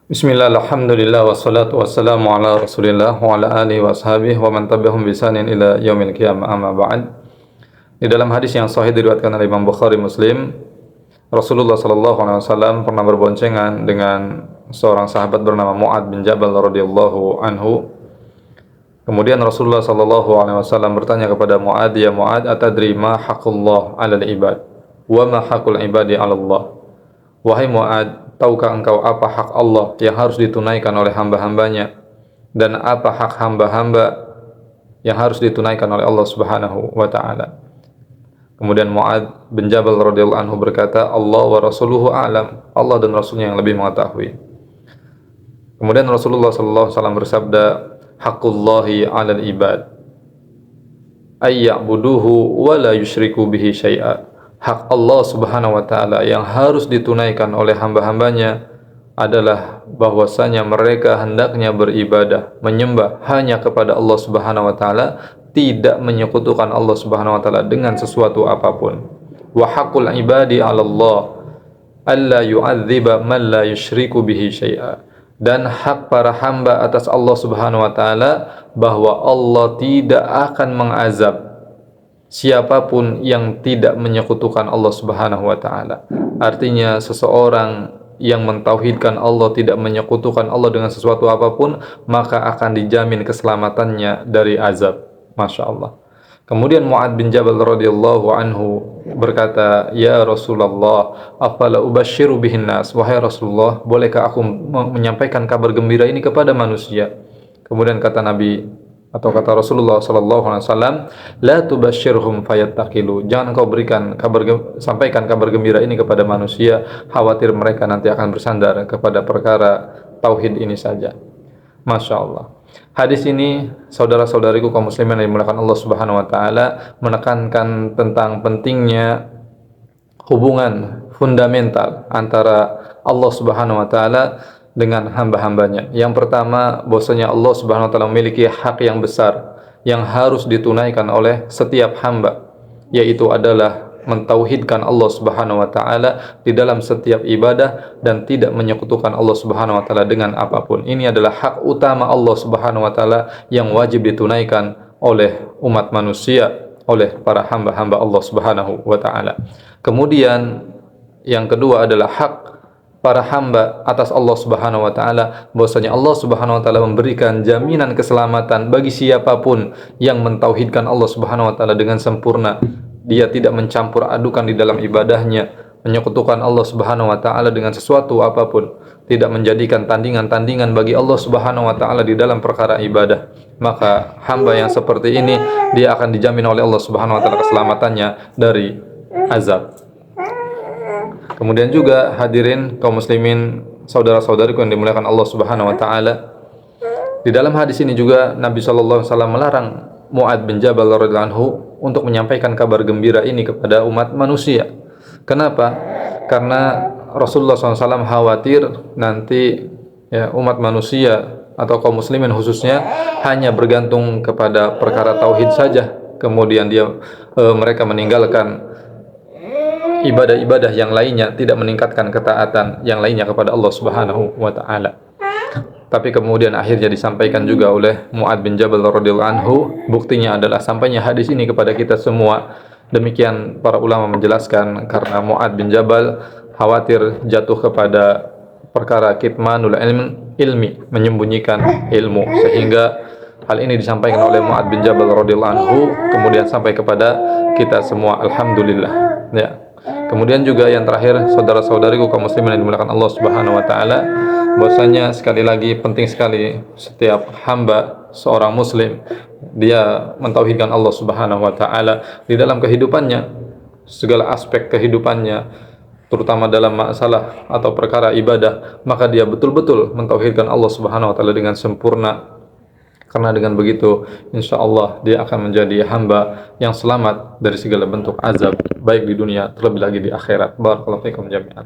Bismillah, alhamdulillah, wassalatu wassalamu ala rasulillah wa ala alihi wa ashabihi wa man tabi'ahum bi ihsanin ila yaumil qiyamah, amma ba'd. Di dalam hadis yang sahih diriwayatkan oleh Imam Bukhari Muslim, Rasulullah sallallahu alaihi wasallam pernah berboncengan dengan seorang sahabat bernama Mu'ad bin Jabal radhiyallahu anhu. Kemudian Rasulullah sallallahu alaihi wasallam bertanya kepada Mu'ad, "Ya Mu'ad, atadri ma haqqullah 'alal ibad wa ma haqqul ibadi 'ala Allah?" Wahai Mu'ad, tahukah engkau apa hak Allah yang harus ditunaikan oleh hamba-hambanya dan apa hak hamba-hamba yang harus ditunaikan oleh Allah Subhanahu wa taala? Kemudian Mu'ad bin Jabal radhiyallahu anhu berkata, "Allah wa rasuluhu a'lam." Allah dan Rasulnya yang lebih mengetahui. Kemudian Rasulullah sallallahu alaihi wasallam bersabda, "Haqqullahi 'alal ibad ay ya'buduhu wa la yusyriku bihi syai'a." Hak Allah Subhanahu wa taala yang harus ditunaikan oleh hamba-hambanya adalah bahwasanya mereka hendaknya beribadah, menyembah hanya kepada Allah Subhanahu wa taala, tidak menyekutukan Allah Subhanahu wa taala dengan sesuatu apapun. Wa haqqul ibadi 'ala Allah alla yu'adziba man la yusyriku bihi syai'a. Dan hak para hamba atas Allah Subhanahu wa taala bahwa Allah tidak akan mengazab siapapun yang tidak menyekutukan Allah Subhanahu wa taala. Artinya seseorang yang mentauhidkan Allah, tidak menyekutukan Allah dengan sesuatu apapun, maka akan dijamin keselamatannya dari azab. Masya Allah. Kemudian Mu'ad bin Jabal radhiyallahu anhu berkata, "Ya Rasulullah, afala ubasyiru bihin nas?" Wahai Rasulullah, bolehkah aku menyampaikan kabar gembira ini kepada manusia? Kemudian kata Nabi atau kata Rasulullah sallallahu alaihi wasallam, "La tubasyirhum fayattaqilu." Jangan kau sampaikan kabar gembira ini kepada manusia, khawatir mereka nanti akan bersandar kepada perkara tauhid ini saja. Masya Allah. Hadis ini, saudara-saudariku kaum muslimin yang dimuliakan Allah Subhanahu wa taala, menekankan tentang pentingnya hubungan fundamental antara Allah Subhanahu wa taala dengan hamba-hambanya. Yang pertama, bahwasanya Allah Subhanahu wa taala memiliki hak yang besar yang harus ditunaikan oleh setiap hamba, yaitu adalah mentauhidkan Allah Subhanahu wa taala di dalam setiap ibadah dan tidak menyekutukan Allah Subhanahu wa taala dengan apapun. Ini adalah hak utama Allah Subhanahu wa taala yang wajib ditunaikan oleh umat manusia, oleh para hamba-hamba Allah Subhanahu wa taala. Kemudian yang kedua adalah hak para hamba atas Allah Subhanahu wa taala, bahwasanya Allah Subhanahu wa taala memberikan jaminan keselamatan bagi siapapun yang mentauhidkan Allah Subhanahu wa taala dengan sempurna. Dia tidak mencampur adukan di dalam ibadahnya, menyekutukan Allah Subhanahu wa taala dengan sesuatu apapun, tidak menjadikan tandingan-tandingan bagi Allah Subhanahu wa taala di dalam perkara ibadah. Maka hamba yang seperti ini dia akan dijamin oleh Allah Subhanahu wa taala keselamatannya dari azab. Kemudian juga hadirin kaum muslimin, saudara-saudariku yang dimuliakan Allah Subhanahu wa taala, di dalam hadis ini juga Nabi sallallahu alaihi wasallam melarang Mu'ad bin Jabal radhiyallahu anhu untuk menyampaikan kabar gembira ini kepada umat manusia. Kenapa? Karena Rasulullah SAW khawatir nanti umat manusia atau kaum muslimin khususnya hanya bergantung kepada perkara tauhid saja, kemudian mereka meninggalkan ibadah-ibadah yang lainnya, tidak meningkatkan ketaatan yang lainnya kepada Allah Subhanahu wa taala. Tapi kemudian akhirnya disampaikan juga oleh Mu'ad bin Jabal radhiyallahu anhu. Buktinya adalah sampainya hadis ini kepada kita semua. Demikian para ulama menjelaskan, karena Mu'ad bin Jabal khawatir jatuh kepada perkara kitmanul ilmi, menyembunyikan ilmu, sehingga hal ini disampaikan oleh Mu'ad bin Jabal radhiyallahu anhu kemudian sampai kepada kita semua. Alhamdulillah. Ya. Kemudian juga yang terakhir, saudara-saudariku kaum muslimin yang dimuliakan Allah Subhanahu wa taala, bahwasanya sekali lagi penting sekali setiap hamba seorang muslim dia mentauhidkan Allah Subhanahu wa taala di dalam kehidupannya, segala aspek kehidupannya, terutama dalam masalah atau perkara ibadah, maka dia betul-betul mentauhidkan Allah Subhanahu wa taala dengan sempurna. Karena dengan begitu, insya Allah dia akan menjadi hamba yang selamat dari segala bentuk azab, baik di dunia terlebih lagi di akhirat. Barakallahu fikum jami'an.